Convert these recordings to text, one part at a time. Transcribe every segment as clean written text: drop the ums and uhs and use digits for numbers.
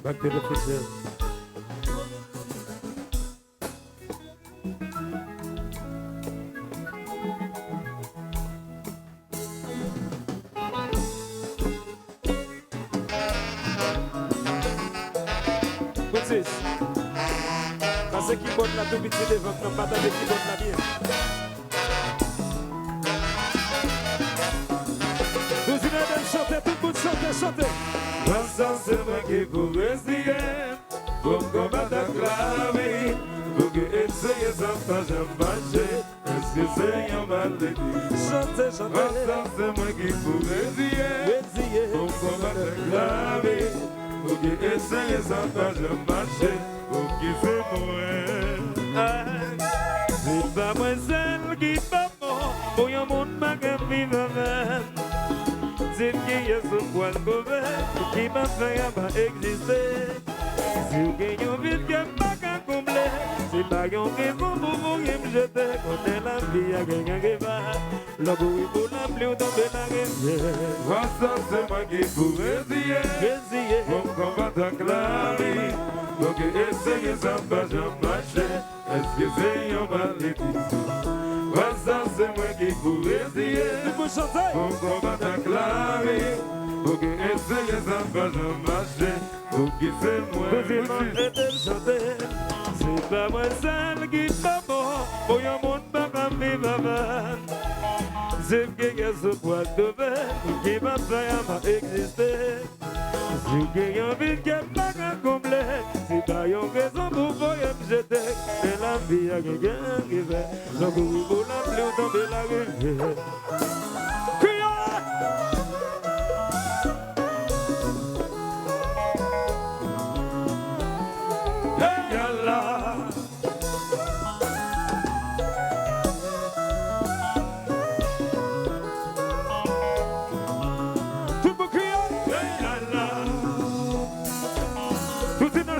Back to the future. Francis, parce qu'il bonne la tout petit devant, non pas d'aller qui bonne la bien. Nous y allons chanter, tout le monde chanter. Ensemble, c'est moi qui vous résigne, pour combattre la clave, pour que essayer sans pas jamais marcher, est-ce que c'est un malédiction? Chantez. Ensemble, c'est moi qui vous résigne, pour combattre la clave, pour que essayer sans pas jamais marcher, pour qu'il fait mourir. C'est pas moi seul qui va mort, pour un monde ma gamme vivant. C'est qui est ce point qui m'a fait à exister. Si vous gagnez une vie qui n'est pas qu'à combler, c'est pas une raison pour vous me jeter. Quand elle a vie à quelqu'un qui va, le bruit pour la pluie tomber la rivière. Ensemble, c'est moi qui vous résigne, pour combattre la clave, pour que essayer sans pas jamais marcher, est-ce que c'est un malédiction? Ensemble, c'est moi qui vous résigne, pour combattre la clave, pour que essayer sans pas jamais marcher, pour qu'il fait moins. C'est pas moi seul qui va mort, pour un monde pas comme vivant. C'est qui est ce point qui m'a fait à exister. Si vous gagnez une vie qui n'est pas qu'à combler, c'est pas une raison pour vous me jeter. Et la vie a quelqu'un qui fait, le bruit pour la pluie tomber la rivière.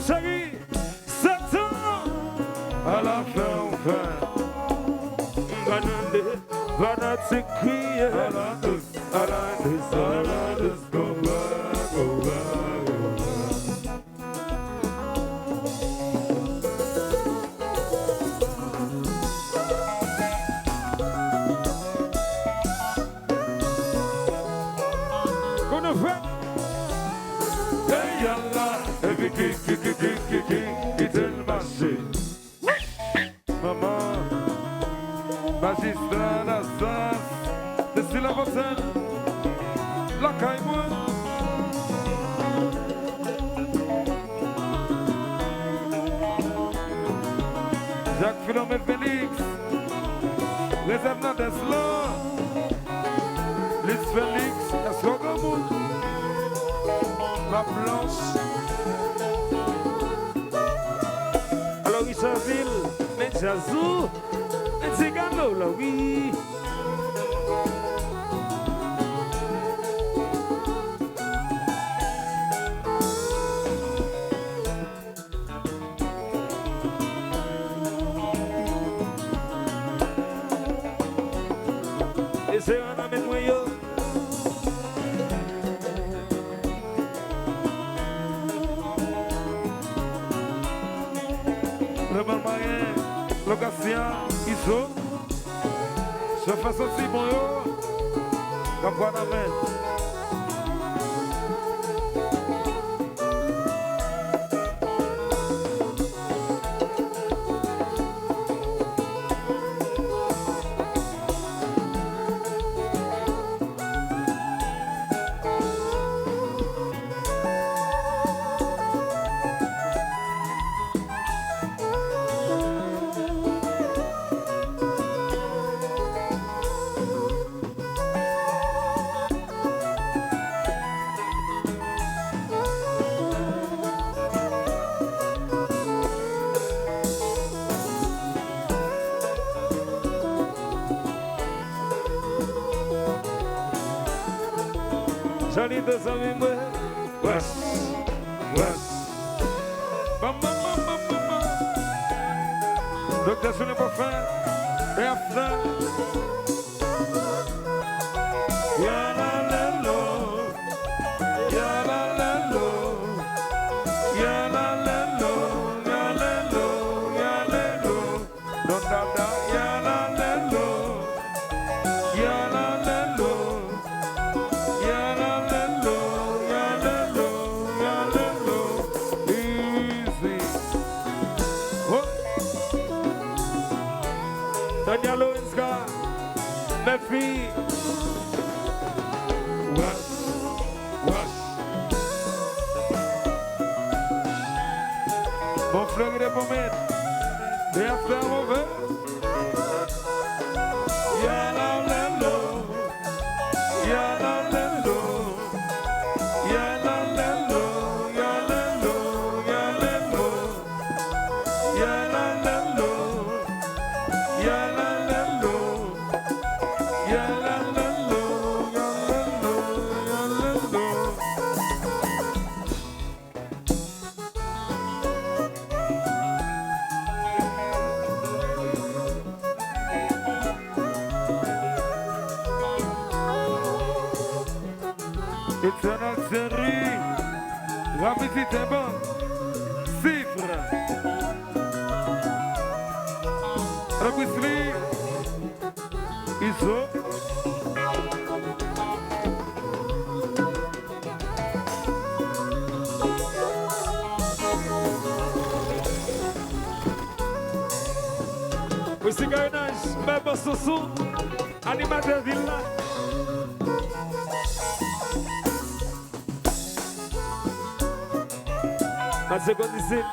Chérie, 7 ans. À la fin, enfin, va te crier. à la douce, go back, go back, go back. Qu'on a fait. Hey, yalla, et puis qui te le marché. Maman, magistrat la sas, de la Fontaine, la caille-moi. Jacques Philomène Félix, les Hernandez là, Liz Félix, Escogamou, la Blanche. Alors, Richardville, mais Jazou, mais Zigano, là, oui. Et c'est un ami noyau. Le Malmayen, le Gatien, Iso, je fais ceci, mon yo, comme quoi d'amène. Johnny deux amis, moi. West, West. Bam, bam, bam, bam, bam, bam. Docteur Julien Boffin, et après. Yalalelo, yalalelo, mes filles. Mon frère de moment, de after over. Yalalelo, yalalelo, yalalelo, yalalelo, yalalelo, yalalelo, yalalelo, yalalelo, yalalelo, yalalelo. Eternal série, rapidité bon, cifre. Rapidly, ISO. Esse Gainage, Beba Sussu, animateur Villa. Mas eu vou dizer.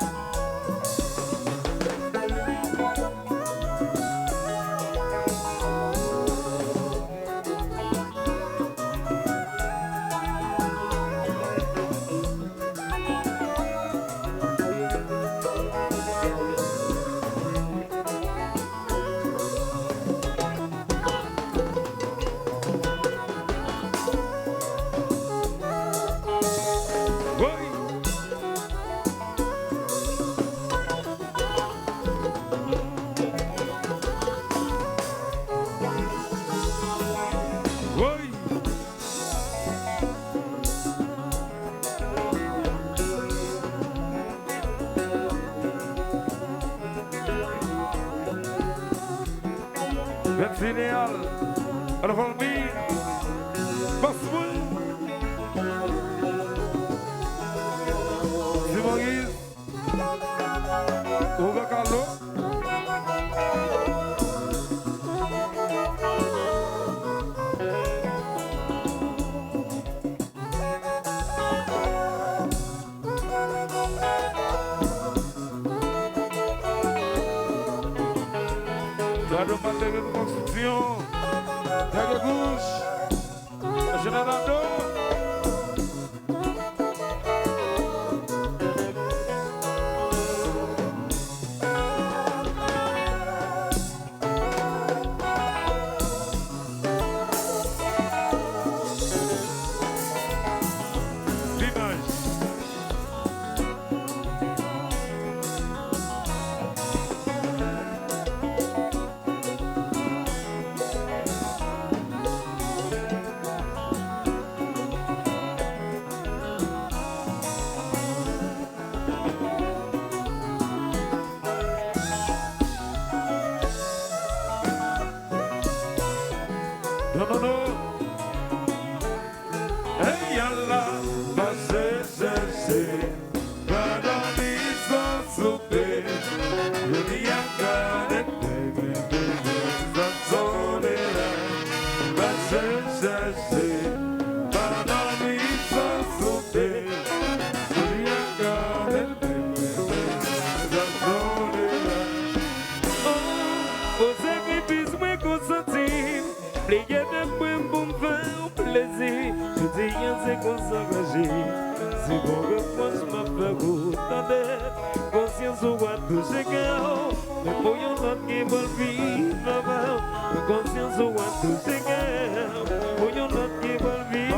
Idéal, Ravalmi, Basmoul, Simoguiz, Uvacalo, Gado Matériel de Construction, Dague Gouche, Générateur. Non. Hey, yalla, c'est, madame, ils soupé. Le diacre ça sonne là. C'est, madame, ils soupé. Le diacre ça sonne là. Oh, aux sacrifices, moi, consentis. Plié de point pour me faire plaisir. Je dis rien, c'est qu'on s'engage. C'est bon que moi je m'appelle goût. Conscience ou à toucher cœur. Mais pour y'en autre qui veulent vivre. Conscience ou à toucher cœur. Pour y'en autre qui veulent vivre.